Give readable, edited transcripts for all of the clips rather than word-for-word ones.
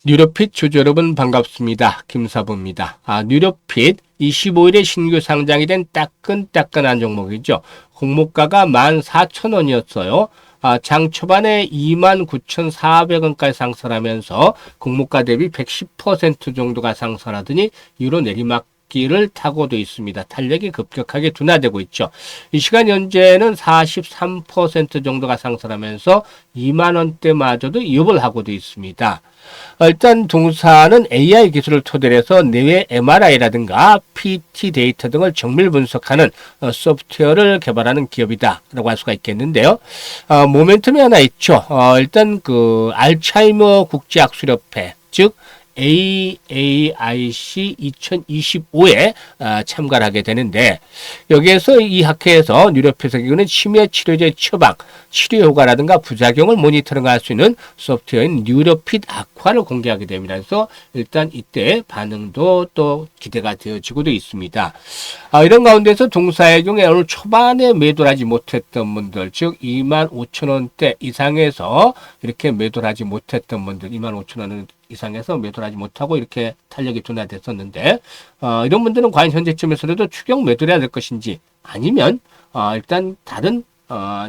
뉴로핏 주주 여러분 반갑습니다. 김사부입니다. 뉴로핏 25일에 신규 상장이 된 따끈따끈한 종목이죠. 공모가가 14,000원이었어요. 장 초반에 29,400원까지 상승하면서 공모가 대비 110% 정도가 상승하더니 이후로 내리막기를 타고도 있습니다. 탄력이 급격하게 둔화되고 있죠. 이 시간 현재는 43% 정도가 상승하면서 2만 원대마저도 위협을 하고도 있습니다. 일단 동사는 AI 기술을 토대로 해서 내외 MRI라든가 PT 데이터 등을 정밀 분석하는 소프트웨어를 개발하는 기업이다라고 할 수가 있겠는데요. 모멘텀이 하나 있죠. 일단 그 알츠하이머 국제학술협회 즉 AAIC 2025에 참가를 하게 되는데 여기에서 이 학회에서 뉴로핏에서 기구는 치매 치료제 처방, 치료 효과라든가 부작용을 모니터링할 수 있는 소프트웨어인 뉴로핏 아쿠아를 공개하게 됩니다. 그래서 일단 이때 반응도 또 기대가 되어지고도 있습니다. 이런 가운데서 동사의 경우에 오늘 초반에 매도를 하지 못했던 분들, 즉 25,000원대 이상에서 이렇게 매도를 하지 못했던 분들, 25,000원 이상에서 매도를 하지 못하고 이렇게 탄력이 둔화됐었는데 이런 분들은 과연 현재쯤에서도 추격 매도를 해야 될 것인지 아니면 일단 다른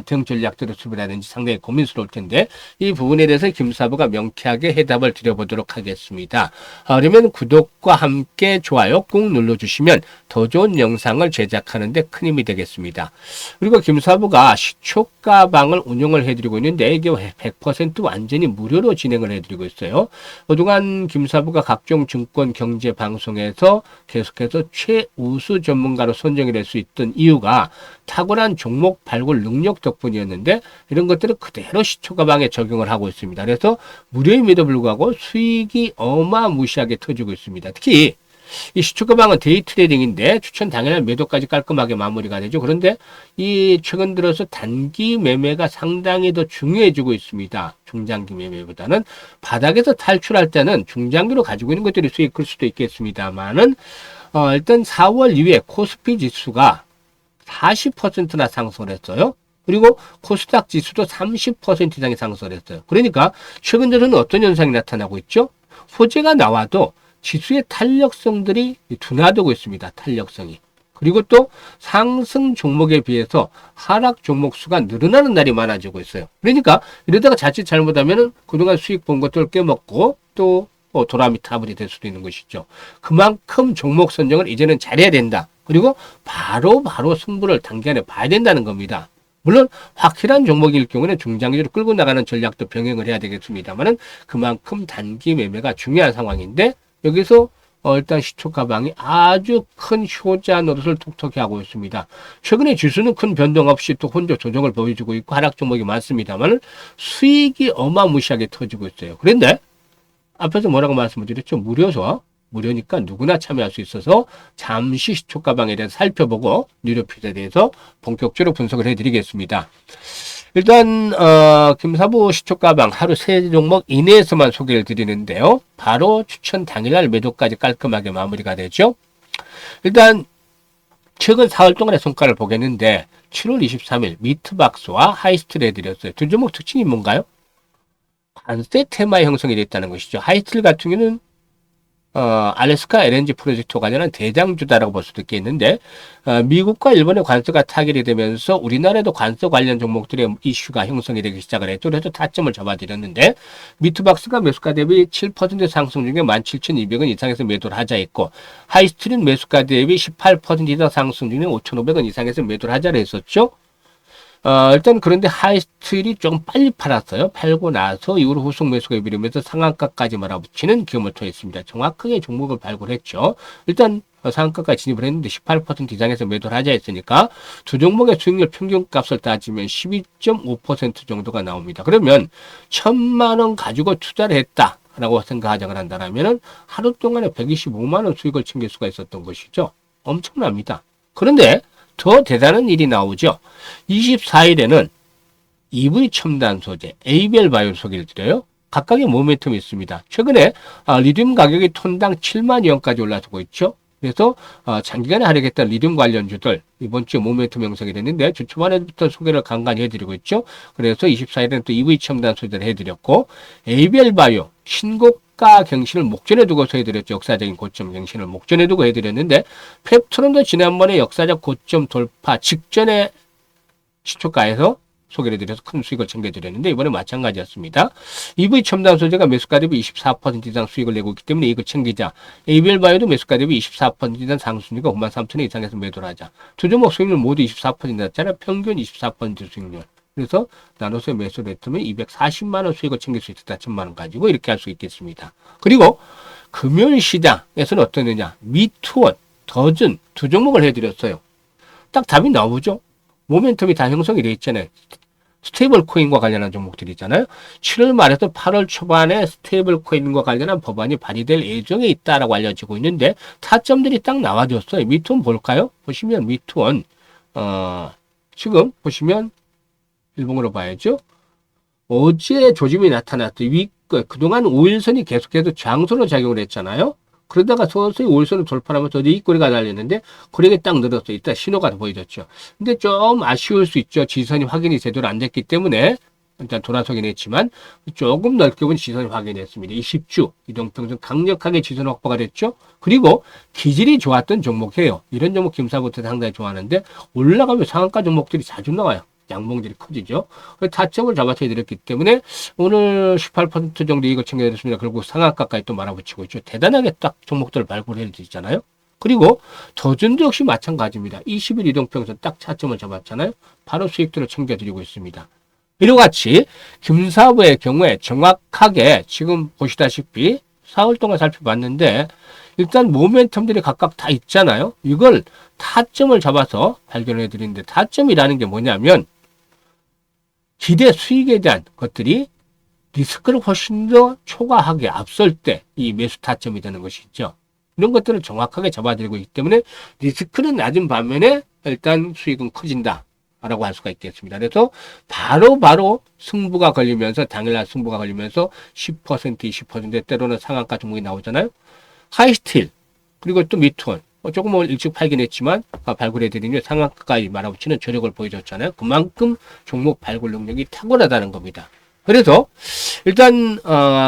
대응 전략들을 수립하는지 상당히 고민스러울 텐데 이 부분에 대해서 김사부가 명쾌하게 해답을 드려보도록 하겠습니다. 그러면 구독과 함께 좋아요 꾹 눌러주시면 더 좋은 영상을 제작하는 데 큰 힘이 되겠습니다. 그리고 김사부가 시초가방을 운영을 해드리고 있는데 이게 100% 완전히 무료로 진행을 해드리고 있어요. 그동안 김사부가 각종 증권 경제 방송에서 계속해서 최우수 전문가로 선정이 될 수 있던 이유가 탁월한 종목 발굴 능력 덕분이었는데 이런 것들을 그대로 시초가방에 적용을 하고 있습니다. 그래서 무료임에도 불구하고 수익이 어마무시하게 터지고 있습니다. 특히 이 시초가방은 데이 트레이딩인데 추천 당일날 매도까지 깔끔하게 마무리가 되죠. 그런데 이 최근 들어서 단기 매매가 상당히 더 중요해지고 있습니다. 중장기 매매보다는 바닥에서 탈출할 때는 중장기로 가지고 있는 것들이 수익 클 수도 있겠습니다만은 일단 4월 이후에 코스피 지수가 40%나 상승을 했어요. 그리고 코스닥 지수도 30% 이상이 상승을 했어요. 그러니까 최근 들어는 어떤 현상이 나타나고 있죠? 호재가 나와도 지수의 탄력성들이 둔화되고 있습니다. 탄력성이. 그리고 또 상승 종목에 비해서 하락 종목 수가 늘어나는 날이 많아지고 있어요. 그러니까 이러다가 자칫 잘못하면 그동안 수익 본 것들을 깨먹고 또 도라미타불이 될 수도 있는 것이죠. 그만큼 종목 선정을 이제는 잘해야 된다. 그리고 바로 승부를 단기간에 봐야 된다는 겁니다. 물론 확실한 종목일 경우는 중장기로 끌고 나가는 전략도 병행을 해야 되겠습니다만은 그만큼 단기 매매가 중요한 상황인데 여기서 일단 시초가방이 아주 큰 효자 노릇을 톡톡히 하고 있습니다. 최근에 지수는 큰 변동 없이 또 혼자 조정을 보여주고 있고 하락 종목이 많습니다만 수익이 어마무시하게 터지고 있어요. 그런데 앞에서 뭐라고 말씀을 드렸죠? 무료니까 누구나 참여할 수 있어서 잠시 시초가방에 대해서 살펴보고 뉴로핏에 대해서 본격적으로 분석을 해드리겠습니다. 일단 김사부 시초가방 하루 3종목 이내에서만 소개를 드리는데요. 바로 추천 당일날 매도까지 깔끔하게 마무리가 되죠. 일단 최근 4월 동안의 성과를 보겠는데 7월 23일 미트박스와 하이스트를 해드렸어요. 두 종목 특징이 뭔가요? 관세 테마에 형성이 됐다는 것이죠. 하이스트 같은 경우는 알래스카 LNG 프로젝트와 관련한 대장주다라고 볼 수도 있겠는데 미국과 일본의 관세가 타결이 되면서 우리나라에도 관세 관련 종목들의 이슈가 형성이 되기 시작을 했죠. 그래서 타점을 잡아드렸는데 미트박스가 매수가 대비 7% 상승 중에 17,200원 이상에서 매도를 하자 했고 하이스트는 매수가 대비 18% 이상 상승 중에 5,500원 이상에서 매도를 하자를 했었죠. 일단 그런데 하이스트일이 좀 빨리 팔았어요. 팔고 나서 이후로 후속 매수가 이루면서 상한가까지 몰아붙이는 기염을 토했습니다. 정확하게 종목을 발굴했죠. 일단 상한가까지 진입을 했는데 18% 이상에서 매도를 하자 했으니까 두 종목의 수익률 평균값을 따지면 12.5% 정도가 나옵니다. 그러면 1,000만 원 가지고 투자를 했다. 라고 생각하자고 한다면 하루 동안에 125만 원 수익을 챙길 수가 있었던 것이죠. 엄청납니다. 그런데 더 대단한 일이 나오죠. 24일에는 EV 첨단 소재, ABL 바이오 소개를 드려요. 각각의 모멘텀이 있습니다. 최근에 리튬 가격이 톤당 7만 위원까지 올라서고 있죠. 그래서 장기간에 하락했던 리듬 관련주들 이번 주 모멘텀 형성이 됐는데 주 초반에부터 소개를 간간히 해드리고 있죠. 그래서 24일에는 또 EV 첨단 소재를 해드렸고 ABL 바이오 신고가 경신을 목전에 두고서 해드렸죠. 역사적인 고점 경신을 목전에 두고 해드렸는데 펩트론도 지난번에 역사적 고점 돌파 직전에 시초가에서 소개를 드려서 큰 수익을 챙겨드렸는데 이번에 마찬가지였습니다. EV 첨단 소재가 매수가 대비 24% 이상 수익을 내고 있기 때문에 이걸 챙기자. ABL 바이오도 매수가 대비 24% 이상 상승률과 53,000원 이상에서 매도를 하자. 두 종목 수익률 모두 24% 났잖아요. 평균 24% 수익률. 그래서 나눠서 매수를 했으면 240만 원 수익을 챙길 수 있다. 1,000만 원 가지고 이렇게 할 수 있겠습니다. 그리고 금융 시장에서는 어떠느냐. 미투원, 더즌 두 종목을 해드렸어요. 딱 답이 나오죠. 모멘텀이 다 형성이 되어 있잖아요. 스테이블 코인과 관련한 종목들이 있잖아요. 7월 말에서 8월 초반에 스테이블 코인과 관련한 법안이 발의될 예정에 있다라고 알려지고 있는데 타점들이 딱 나와줬어요. 미투원 볼까요? 보시면 미투원 지금 보시면 일봉으로 봐야죠. 어제 조짐이 나타났죠. 그동안 5일선이 계속해서 장소로 작용을 했잖아요. 그러다가 서서히 5일선을 돌파하면서 어제 윗꼬리가 달렸는데 거리가 딱 늘었어요. 이따 신호가 보여졌죠. 근데 좀 아쉬울 수 있죠. 지선이 확인이 제대로 안 됐기 때문에 일단 돌아서긴 했지만 조금 넓게 본 지선이 확인했습니다. 20주 이동평균 강력하게 지선 확보가 됐죠. 그리고 기질이 좋았던 종목이에요. 이런 종목 김사부터 상당히 좋아하는데 올라가면 상한가 종목들이 자주 나와요. 양봉들이 커지죠. 타점을 잡아서 해드렸기 때문에 오늘 18% 정도 이익을 챙겨드렸습니다. 결국 상한가까지 또 말아붙이고 있죠. 대단하게 딱 종목들을 발굴해 드리잖아요. 그리고 더준도 역시 마찬가지입니다. 20일 이동평선 딱 차점을 잡았잖아요. 바로 수익들을 챙겨드리고 있습니다. 이와 같이 김사부의 경우에 정확하게 지금 보시다시피 4월 동안 살펴봤는데 일단 모멘텀들이 각각 다 있잖아요. 이걸 타점을 잡아서 발견해 드리는데 타점이라는 게 뭐냐면 기대 수익에 대한 것들이 리스크를 훨씬 더 초과하게 앞설 때 이 매수 타점이 되는 것이죠. 이런 것들을 정확하게 잡아드리고 있기 때문에 리스크는 낮은 반면에 일단 수익은 커진다. 라고 할 수가 있겠습니다. 그래서 바로 승부가 걸리면서 당일날 승부가 걸리면서 10% 20% 때로는 상한가 종목이 나오잖아요. 하이스틸 그리고 또 미투원 조금 일찍 팔긴 했지만 발굴해드리면 상한가까지 말아붙이는 저력을 보여줬잖아요. 그만큼 종목 발굴 능력이 탁월하다는 겁니다. 그래서 일단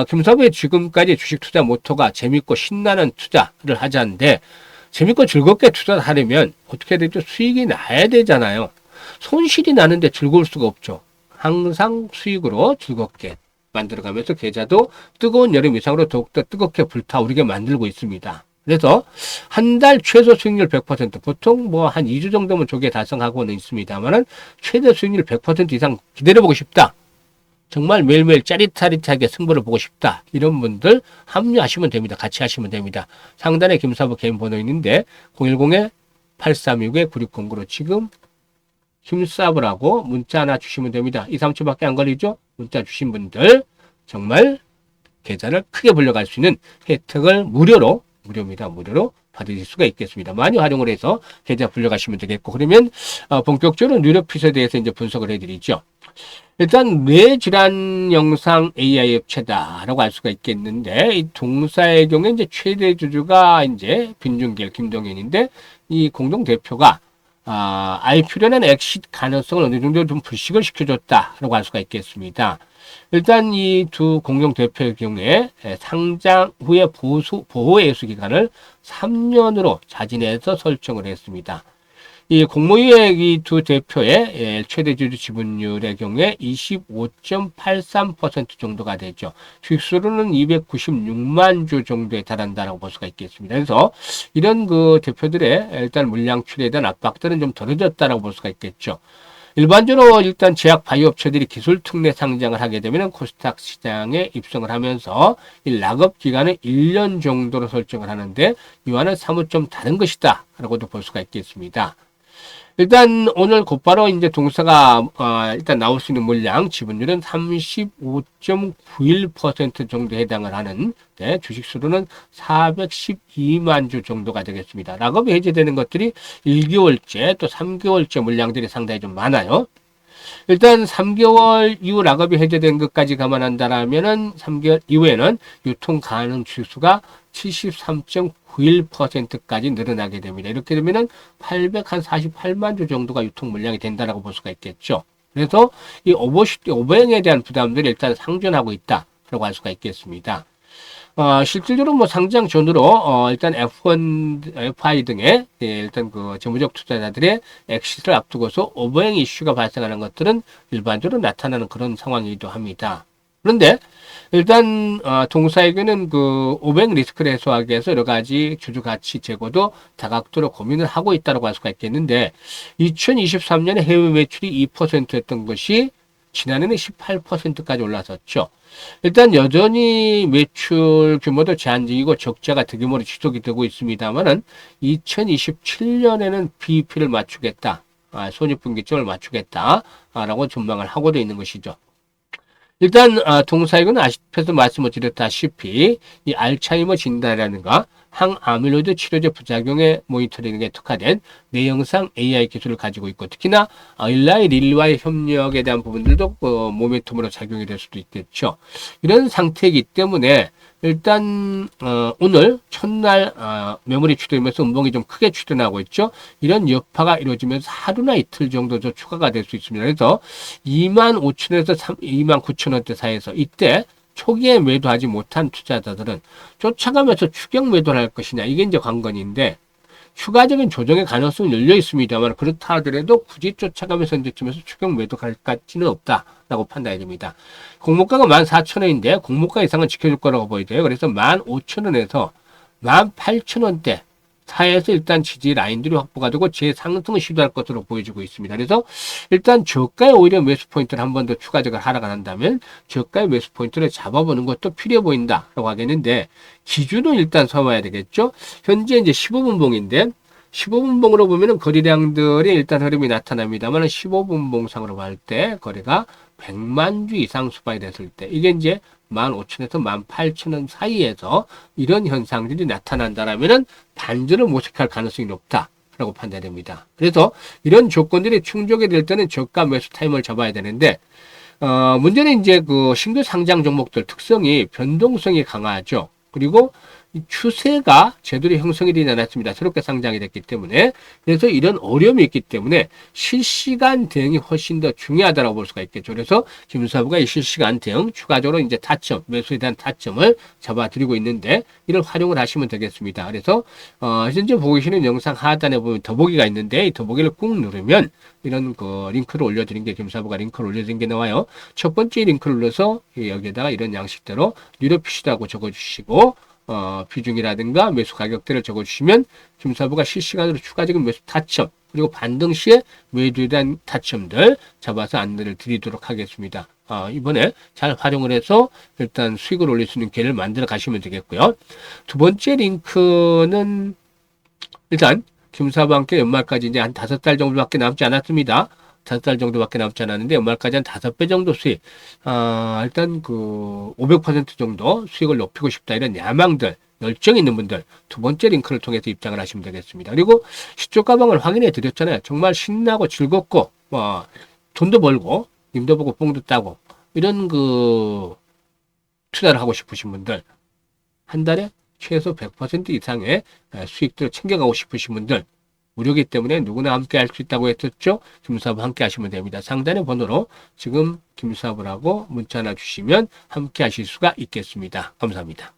김사부의 지금까지 주식 투자 모토가 재밌고 신나는 투자를 하자는데 재밌고 즐겁게 투자를 하려면 어떻게 되죠? 수익이 나야 되잖아요. 손실이 나는데 즐거울 수가 없죠. 항상 수익으로 즐겁게 만들어가면서 계좌도 뜨거운 여름 이상으로 더욱더 뜨겁게 불타오르게 만들고 있습니다. 그래서 한 달 최소 수익률 100% 보통 뭐 한 2주 정도면 조기에 달성하고는 있습니다만은 최대 수익률 100% 이상 기다려보고 싶다. 정말 매일매일 짜릿짜릿하게 승부를 보고 싶다. 이런 분들 합류하시면 됩니다. 같이 하시면 됩니다. 상단에 김사부 개인 번호 있는데 010-8369-9609로 지금 김사부라고 문자 하나 주시면 됩니다. 2, 3초밖에 안 걸리죠? 문자 주신 분들 정말 계좌를 크게 불려갈 수 있는 혜택을 무료입니다. 무료로 받으실 수가 있겠습니다. 많이 활용을 해서 계좌 불려가시면 되겠고 그러면 본격적으로 뉴로핏에 대해서 이제 분석을 해드리죠. 일단 뇌질환 영상 AI 업체다라고 알 수가 있겠는데 이 동사의 경우에 이제 최대 주주가 이제 빈중길 김동현인데 이 공동 대표가 IP로는 엑시트 가능성을 어느 정도 좀 불식을 시켜줬다라고 할 수가 있겠습니다. 일단 이 두 공동 대표의 경우에 상장 후에 보호 예수 기간을 3년으로 자진해서 설정을 했습니다. 이 공모유의 이 두 대표의 최대 주주 지분율의 경우에 25.83% 정도가 되죠. 주식수로는 296만 주 정도에 달한다라고 볼 수가 있겠습니다. 그래서 이런 그 대표들의 일단 물량 출에 대한 압박들은 좀 덜어졌다라고 볼 수가 있겠죠. 일반적으로 일단 제약 바이오 업체들이 기술 특례 상장을 하게 되면 코스닥 시장에 입성을 하면서 이 락업 기간을 1년 정도로 설정을 하는데 이와는 사뭇 좀 다른 것이다 라고도 볼 수가 있겠습니다. 일단 오늘 곧바로 이제 동사가 일단 나올 수 있는 물량 지분율은 35.91% 정도 해당을 하는 주식 수로는 412만 주 정도가 되겠습니다. 락업이 해제되는 것들이 1개월째 또 3개월째 물량들이 상당히 좀 많아요. 일단 3개월 이후 락업이 해제된 것까지 감안한다라면은 3개월 이후에는 유통 가능 주수가 73.91%까지 늘어나게 됩니다. 이렇게 되면은 848만 주 정도가 유통 물량이 된다라고 볼 수가 있겠죠. 그래서 이 오버슈트, 오버행에 대한 부담들이 일단 상존하고 있다라고 할 수가 있겠습니다. 실질적으로 뭐 상장 전으로 일단 F1, FI 등의 일단 그 재무적 투자자들의 엑시트를 앞두고서 오버행 이슈가 발생하는 것들은 일반적으로 나타나는 그런 상황이기도 합니다. 그런데 일단 동사에게는 그 오버행 리스크를 해소하기 위해서 여러 가지 주주 가치 제고도 다각도로 고민을 하고 있다고 할 수가 있겠는데 2023년에 해외 매출이 2%였던 것이 지난해는 18%까지 올라섰죠. 일단 여전히 매출 규모도 제한적이고 적자가 대규모로 지속이 되고 있습니다만은 2027년에는 BEP를 맞추겠다, 손익분기점을 맞추겠다라고 전망을 하고도 있는 것이죠. 일단 동사익은 앞에서 말씀을 드렸다시피 이 알츠하이머 진단이라든가 항아밀로이드 치료제 부작용의 모니터링에 특화된 내영상 AI 기술을 가지고 있고 특히나 일라이 릴리와의 협력에 대한 부분들도 모멘텀으로 작용이 될 수도 있겠죠. 이런 상태이기 때문에 일단 오늘 첫날 메모리 추대면서 음봉이 좀 크게 추진하고 있죠. 이런 여파가 이루어지면서 하루나 이틀 정도 더 추가가 될 수 있습니다. 그래서 25,000원에서 29,000원대 사이에서 이때 초기에 매도하지 못한 투자자들은 쫓아가면서 추격 매도를 할 것이냐, 이게 이제 관건인데 추가적인 조정의 가능성은 열려 있습니다만 그렇다 하더라도 굳이 쫓아가면서 현재쯤에서 추격 매도 갈 가치는 없다라고 판단이 됩니다. 공모가가 14,000원인데 공모가 이상은 지켜줄 거라고 보이대요. 그래서 15,000원에서 18,000원대 사이에서 일단 지지 라인들이 확보가 되고 재상승을 시도할 것으로 보여지고 있습니다. 그래서 일단 저가에 오히려 매수 포인트를 한 번 더 추가적으로 하락을 한다면 저가의 매수 포인트를 잡아보는 것도 필요해 보인다라고 하겠는데 기준은 일단 삼아야 되겠죠. 현재 이제 15분봉인데 15분봉으로 보면은 거래량들이 일단 흐름이 나타납니다만 15분봉상으로 볼 때 거래가 100만 주 이상 수반이 됐을 때 이게 이제 15,000에서 18,000원 사이에서 이런 현상들이 나타난다라면은 반전을 모색할 가능성이 높다라고 판단됩니다. 그래서 이런 조건들이 충족이 될 때는 저가 매수 타임을 잡아야 되는데 문제는 이제 그 신규 상장 종목들 특성이 변동성이 강하죠. 그리고 이 추세가 제대로 형성이 되지 않았습니다. 새롭게 상장이 됐기 때문에. 그래서 이런 어려움이 있기 때문에 실시간 대응이 훨씬 더 중요하다고 볼 수가 있겠죠. 그래서 김사부가 이 실시간 대응, 추가적으로 이제 타점, 매수에 대한 타점을 잡아드리고 있는데 이를 활용을 하시면 되겠습니다. 그래서 현재 보고 계시는 영상 하단에 보면 더보기가 있는데 이 더보기를 꾹 누르면 이런 그 링크를 올려드린 게 김사부가 링크를 올려드린 게 나와요. 첫 번째 링크를 눌러서 여기에다가 이런 양식대로 유료 표시라고 적어주시고 비중이라든가 매수 가격대를 적어주시면 김사부가 실시간으로 추가적인 매수 타점 그리고 반등 시에 매도에 대한 타점들 잡아서 안내를 드리도록 하겠습니다. 이번에 잘 활용을 해서 일단 수익을 올릴 수 있는 기회를 만들어 가시면 되겠고요. 두 번째 링크는 일단 김사부와 함께 연말까지 이제 한 5달 정도밖에 남지 않았습니다. 5달 정도밖에 남지 않았는데 연말까지 한 5배 정도 수익, 일단 그 500% 정도 수익을 높이고 싶다 이런 야망들, 열정 있는 분들 두 번째 링크를 통해서 입장을 하시면 되겠습니다. 그리고 시초 가방을 확인해 드렸잖아요. 정말 신나고 즐겁고 돈도 벌고 님도 보고 뽕도 따고 이런 그 투자를 하고 싶으신 분들, 한 달에 최소 100% 이상의 수익들을 챙겨가고 싶으신 분들, 무료이기 때문에 누구나 함께 할 수 있다고 했었죠. 김사부 함께 하시면 됩니다. 상단의 번호로 지금 김사부라고 문자 하나 주시면 함께 하실 수가 있겠습니다. 감사합니다.